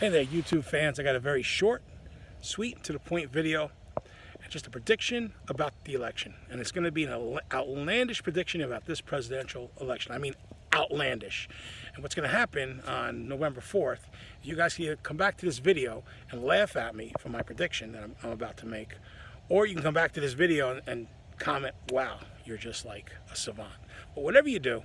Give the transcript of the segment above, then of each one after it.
Hey there, YouTube fans. I got a very short, sweet, to the point video. Just a prediction about the election. And it's going to be an outlandish prediction about this presidential election. I mean, outlandish. And what's going to happen on November 4th, you guys can either come back to this video and laugh at me for my prediction that I'm about to make, or you can come back to this video and comment, wow, you're just like a savant. But whatever you do,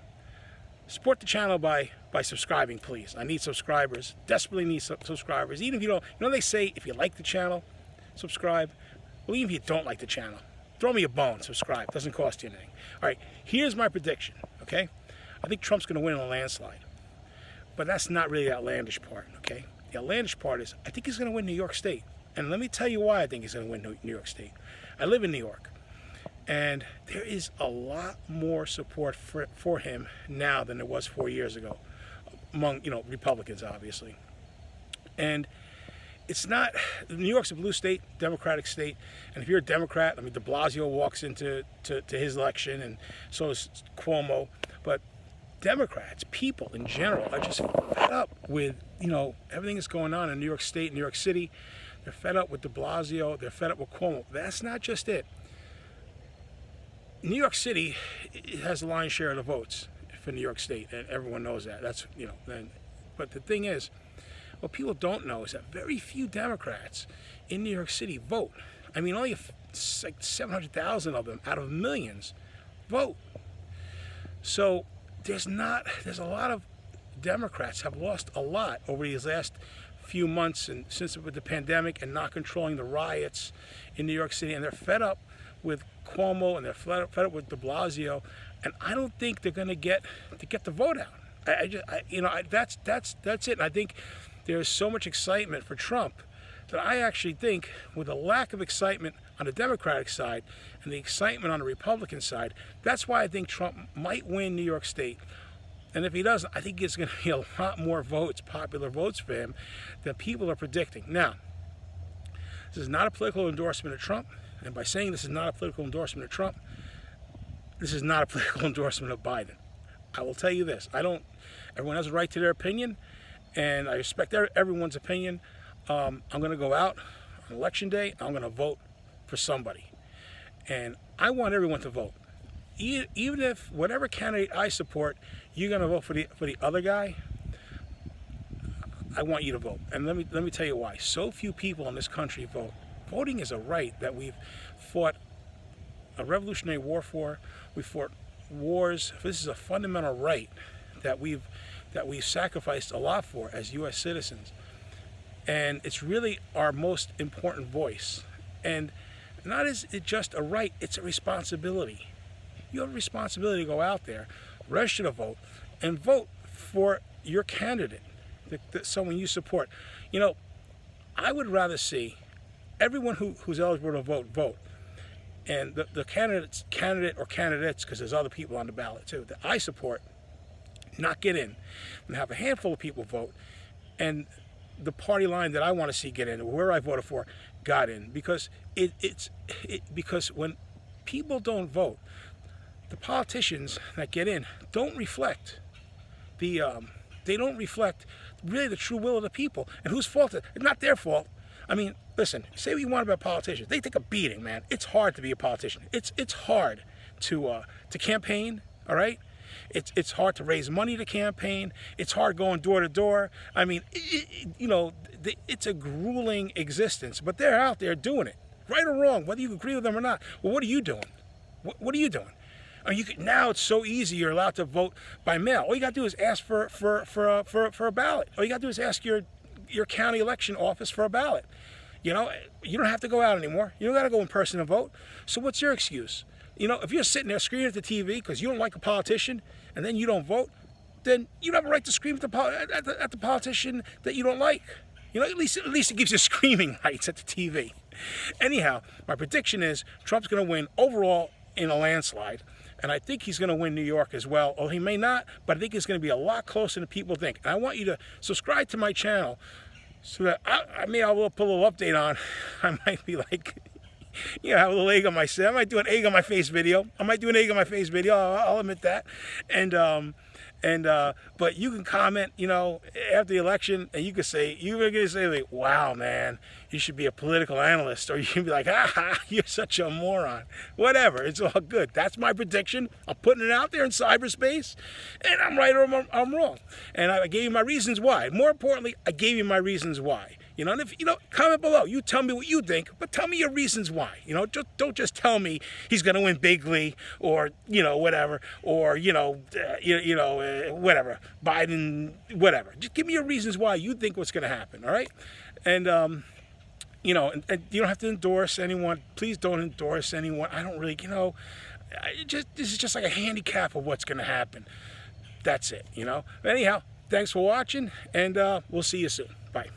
support the channel by subscribing, please. I need subscribers. Desperately need subscribers. Even if you don't, they say if you like the channel, subscribe. Well, even if you don't like the channel, throw me a bone, subscribe. Doesn't cost you anything. All right, here's my prediction, okay? I think Trump's going to win in a landslide. But that's not really the outlandish part, okay? The outlandish part is I think he's going to win New York State. And let me tell you why I think he's going to win New York State. I live in New York. And there is a lot more support for him now than there was 4 years ago, among Republicans, obviously. And it's not, New York's a blue state, Democratic state, and if you're a Democrat, I mean, de Blasio walks into his election, and so is Cuomo. But Democrats, people in general, are just fed up with everything that's going on in New York State, New York City. They're fed up with de Blasio. They're fed up with Cuomo. That's not just it. New York City has the lion's share of the votes for New York State, and everyone knows that. That's, but the thing is, what people don't know is that very few Democrats in New York City vote. I mean, only like 700,000 of them out of millions vote. So there's a lot of Democrats have lost a lot over these last few months and since with the pandemic and not controlling the riots in New York City, and they're fed up with Cuomo and they're fed up with de Blasio, and I don't think they're going to get the vote out. That's it. And I think there's so much excitement for Trump that I actually think, with a lack of excitement on the Democratic side and the excitement on the Republican side, that's why I think Trump might win New York State. And if he doesn't, I think it's going to be a lot more votes, popular votes for him, than people are predicting. Now, this is not a political endorsement of Trump. And by saying this is not a political endorsement of Trump, this is not a political endorsement of Biden. I will tell you this. Everyone has a right to their opinion, and I respect everyone's opinion. I'm going to go out on election day. I'm going to vote for somebody. And I want everyone to vote. Even if whatever candidate I support, you're going to vote for the other guy, I want you to vote. And let me tell you why. So few people in this country vote. Voting is a right that we've fought a revolutionary war for. We fought wars. This is a fundamental right that we've sacrificed a lot for as U.S. citizens. And it's really our most important voice. And not is it just a right, it's a responsibility. You have a responsibility to go out there, register to vote, and vote for your candidate, someone you support. I would rather see everyone who's eligible to vote. And the candidate or candidates, because there's other people on the ballot too, that I support, not get in. And have a handful of people vote. And the party line that I want to see get in, or where I voted for, got in. Because because when people don't vote, the politicians that get in don't reflect they don't reflect really the true will of the people. And whose fault is it? It's not their fault. I mean, listen, say what you want about politicians. They take a beating, man. It's hard to be a politician. It's hard to campaign, all right? It's hard to raise money to campaign. It's hard going door to door. I mean, it's a grueling existence, but they're out there doing it, right or wrong, whether you agree with them or not. Well, what are you doing? What are you doing? I mean, now it's so easy. You're allowed to vote by mail. All you got to do is ask for a ballot. All you got to do is ask your county election office for a ballot. You don't have to go out anymore. You don't got to go in person and vote. So what's your excuse? If you're sitting there screaming at the TV because you don't like a politician and then you don't vote, then you don't have a right to scream at the politician that you don't like. At least it gives you screaming rights at the TV. Anyhow, my prediction is Trump's going to win overall in a landslide. And I think he's going to win New York as well. Or he may not, but I think it's going to be a lot closer than people think. And I want you to subscribe to my channel so that I will put a little update on. I might be like, have a little egg on my face. I might do an egg on my face video. I'll admit that. And And but you can comment, you know, after the election, and you can say, you're gonna say like, "Wow, man, you should be a political analyst," or you can be like, "Ah, you're such a moron." Whatever, it's all good. That's my prediction. I'm putting it out there in cyberspace, and I'm right or I'm wrong. And I gave you my reasons why. More importantly, I gave you my reasons why. You know, and if you know, comment below. You tell me what you think, but tell me your reasons why. You know, don't just tell me he's going to win bigly, or you know whatever, or whatever, Biden, whatever. Just give me your reasons why you think what's going to happen. All right, and you know, and you don't have to endorse anyone. Please don't endorse anyone. I don't really, you know, this is just like a handicap of what's going to happen. That's it. You know. But anyhow, thanks for watching, and we'll see you soon. Bye.